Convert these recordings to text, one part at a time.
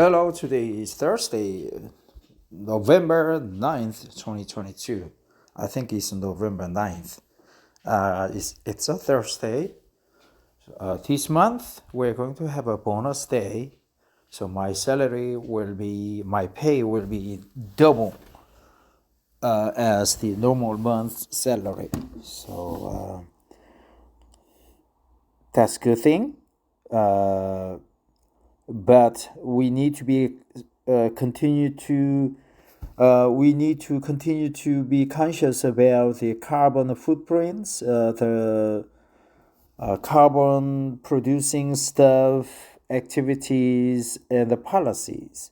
Hello, today is Thursday, November 9th, 2022. I think it's November 9th. It's a Thursday. This month, we're going to have a bonus day. So my pay will be double as the normal month's salary. So that's a good thing. But we need to continue to be conscious about the carbon footprints, the carbon producing stuff, activities, and the policies.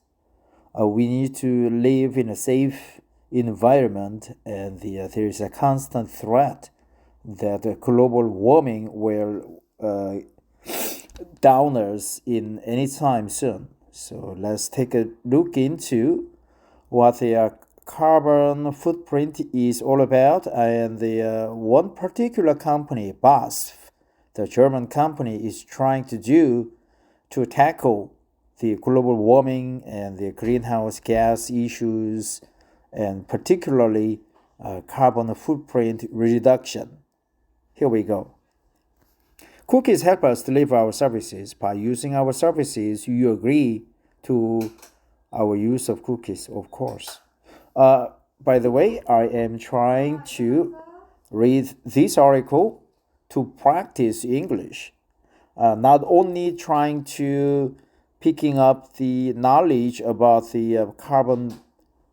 We need to live in a safe environment, and there is a constant threat that global warming will downers in any time soon. So let's take a look into what the carbon footprint is all about. And the one particular company, basf, the German company, is trying to do to tackle the global warming and the greenhouse gas issues, and particularly carbon footprint reduction. Here we go. Cookies help us deliver our services. By using our services, you agree to our use of cookies, of course. By the way, I am trying to read this article to practice English. Not only trying to picking up the knowledge about the carbon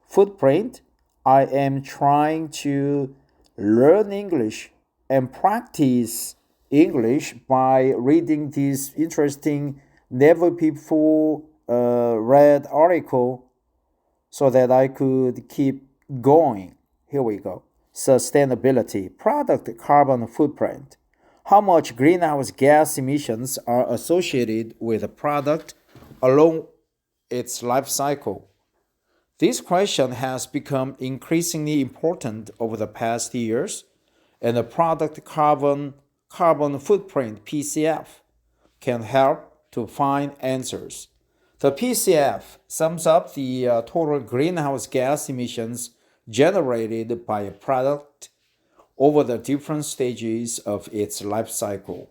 footprint, I am trying to learn English and practice English by reading this interesting, never before read article so that I could keep going. Here we go. Sustainability, product carbon footprint. How much greenhouse gas emissions are associated with a product along its life cycle? This question has become increasingly important over the past years, and the product carbon footprint (PCF) can help to find answers. The PCF sums up the total greenhouse gas emissions generated by a product over the different stages of its life cycle.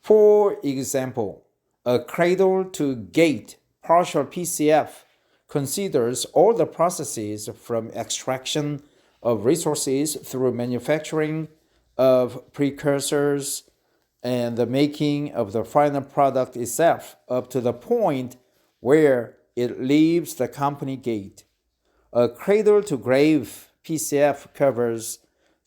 For example, a cradle-to-gate partial PCF considers all the processes from extraction of resources through manufacturing of precursors and the making of the final product itself up to the point where it leaves the company gate. A cradle-to-grave PCF covers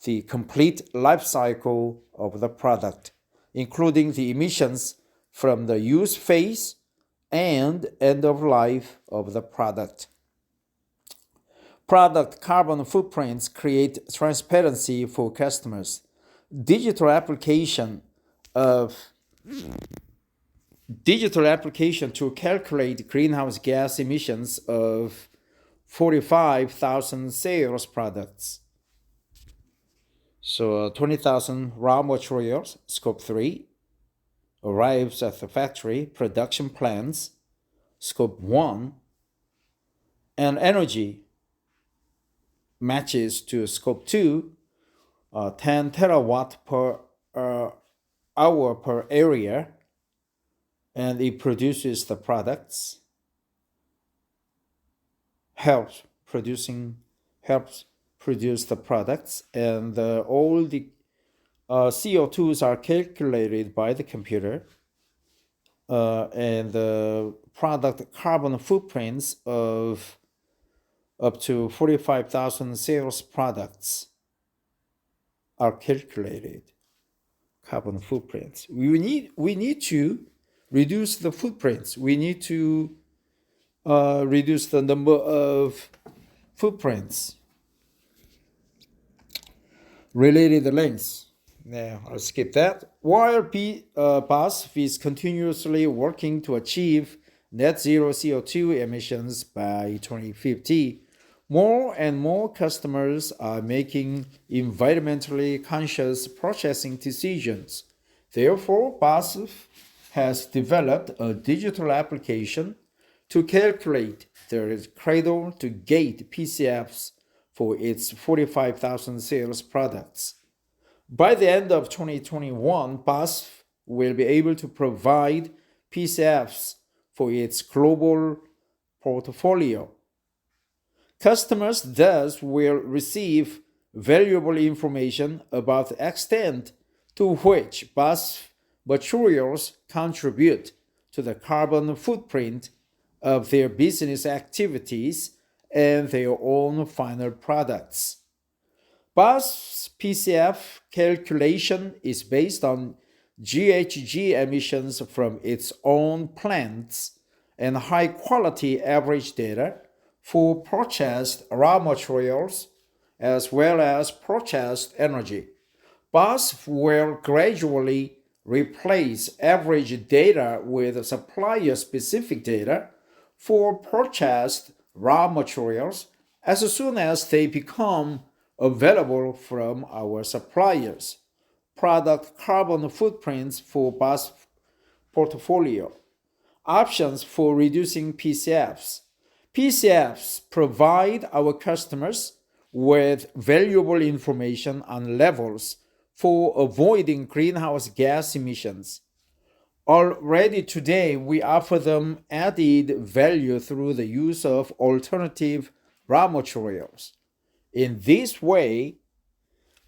the complete life cycle of the product, including the emissions from the use phase and end of life of the product. Product carbon footprints create transparency for customers. Digital application to calculate greenhouse gas emissions of 45,000 sales products. So 20,000 raw materials, scope 3, arrives at the factory, production plants, scope 1, and energy matches to scope 2, 10 terawatt per hour per area, and it produces the products, helps produce the products, and all the CO2s are calculated by the computer, and the product carbon footprints of up to 45,000 sales products are calculated. Carbon footprints. We need to reduce the footprints. We need to reduce the number of footprints. Related lengths. Now, I'll skip that. While BASF is continuously working to achieve net zero CO2 emissions by 2050, more and more customers are making environmentally conscious purchasing decisions. Therefore, BASF has developed a digital application to calculate the cradle-to-gate PCFs for its 45,000 sales products. By the end of 2021, BASF will be able to provide PCFs for its global portfolio. Customers thus will receive valuable information about the extent to which BASF materials contribute to the carbon footprint of their business activities and their own final products. BASF's PCF calculation is based on GHG emissions from its own plants and high-quality average data for purchased raw materials as well as purchased energy. BASF will gradually replace average data with supplier-specific data for purchased raw materials as soon as they become available from our suppliers. Product carbon footprints for BASF portfolio. Options for reducing PCFs. PCFs provide our customers with valuable information on levels for avoiding greenhouse gas emissions. Already today, we offer them added value through the use of alternative raw materials. In this way,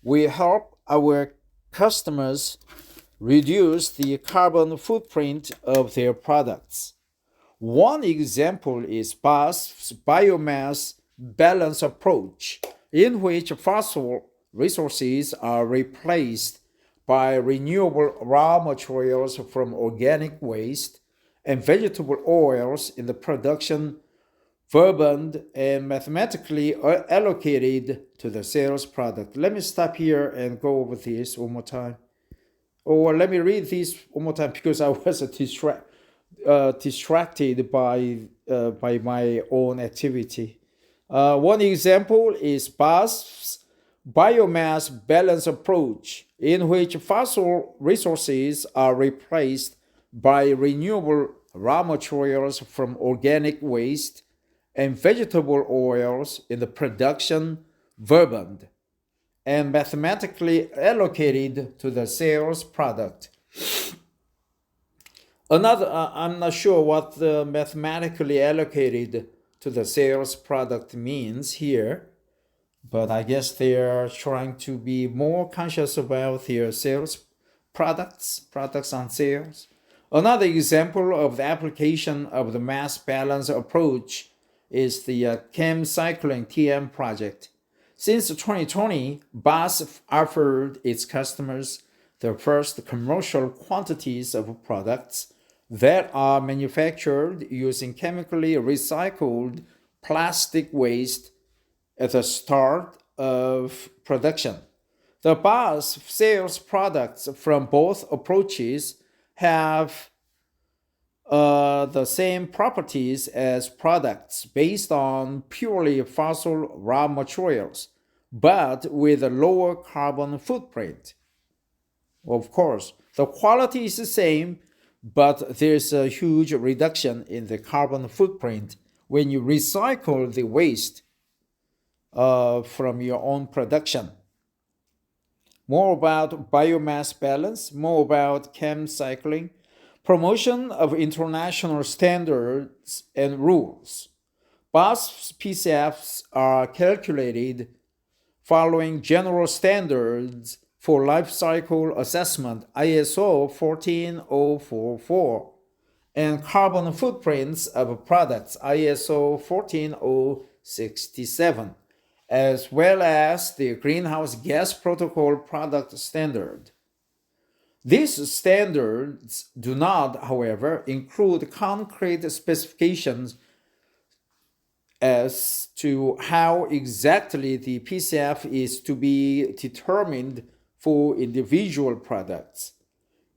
we help our customers reduce the carbon footprint of their products. One example is BASF's biomass balance approach, in which fossil resources are replaced by renewable raw materials from organic waste and vegetable oils in the production verband and mathematically allocated to the sales product. Let me stop here and go over this one more time. Or let me read this one more time because I was distracted by my own activity. One example is BASF's biomass balance approach, in which fossil resources are replaced by renewable raw materials from organic waste and vegetable oils in the production verband and mathematically allocated to the sales product. Another, I'm not sure what the mathematically allocated to the sales product means here, but I guess they are trying to be more conscious about their sales products on sales. Another example of the application of the mass balance approach is the Chem Cycling TM project. Since 2020, BASF offered its customers the first commercial quantities of products that are manufactured using chemically recycled plastic waste at the start of production. The BASF sales products from both approaches have the same properties as products based on purely fossil raw materials, but with a lower carbon footprint. Of course, the quality is the same, but there's a huge reduction in the carbon footprint when you recycle the waste from your own production. More about biomass balance, more about chem cycling, promotion of international standards and rules. BASF's PCFs are calculated following general standards for life cycle assessment ISO 14044 and carbon footprints of products ISO 14067, as well as the Greenhouse Gas Protocol product standard. These standards do not, however, include concrete specifications as to how exactly the PCF is to be determined for individual products.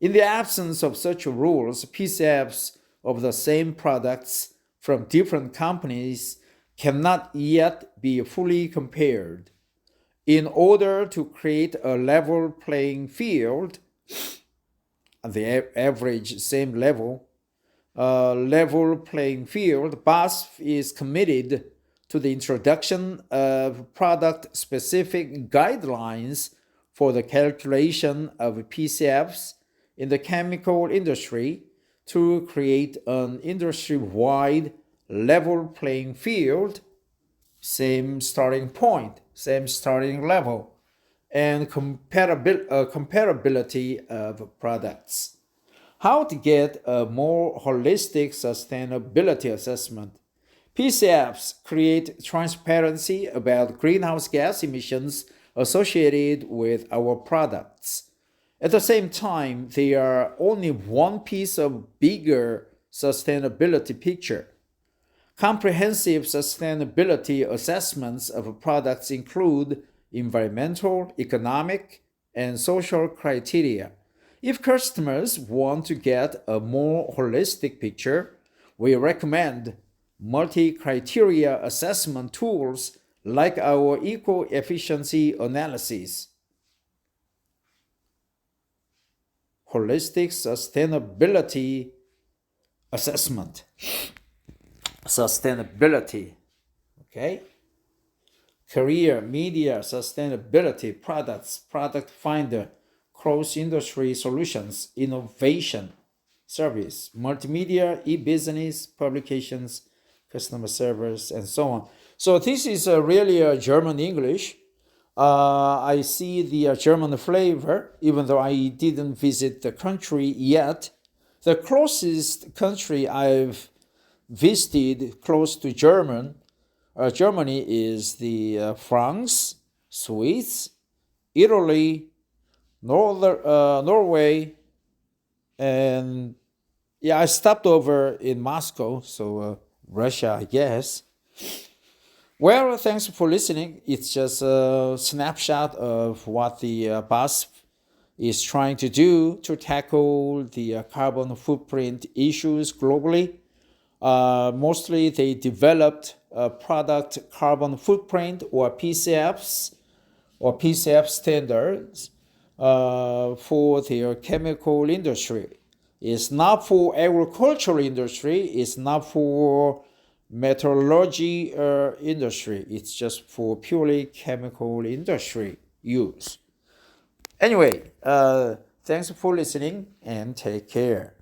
In the absence of such rules, PCFs of the same products from different companies cannot yet be fully compared. In order to create a level playing field, the average same level, level playing field, BASF is committed to the introduction of product-specific guidelines for the calculation of PCFs in the chemical industry to create an industry-wide level playing field, same starting point, same starting level, and comparability of products. How to get a more holistic sustainability assessment. PCFs create transparency about greenhouse gas emissions associated with our products. At the same time, they are only one piece of bigger sustainability picture. Comprehensive sustainability assessments of products include environmental, economic, and social criteria. If customers want to get a more holistic picture, we recommend multi-criteria assessment tools like our eco-efficiency analysis. Holistic sustainability assessment. Sustainability, okay? Career, media, sustainability, products, product finder, cross-industry solutions, innovation, service, multimedia, e-business, publications, customer service, and so on. So this is really a German English. I see the German flavor, even though I didn't visit the country yet. The closest country I've visited close to Germany is the France, Swiss, Italy, Norway, and yeah, I stopped over in Moscow, so Russia, I guess. Well, thanks for listening. It's just a snapshot of what the BASF is trying to do to tackle the carbon footprint issues globally. Mostly they developed product carbon footprint or PCFs or PCF standards for their chemical industry. It's not for agricultural industry. It's not for metallurgy industry. It's just for purely chemical industry use. Anyway, thanks for listening and take care.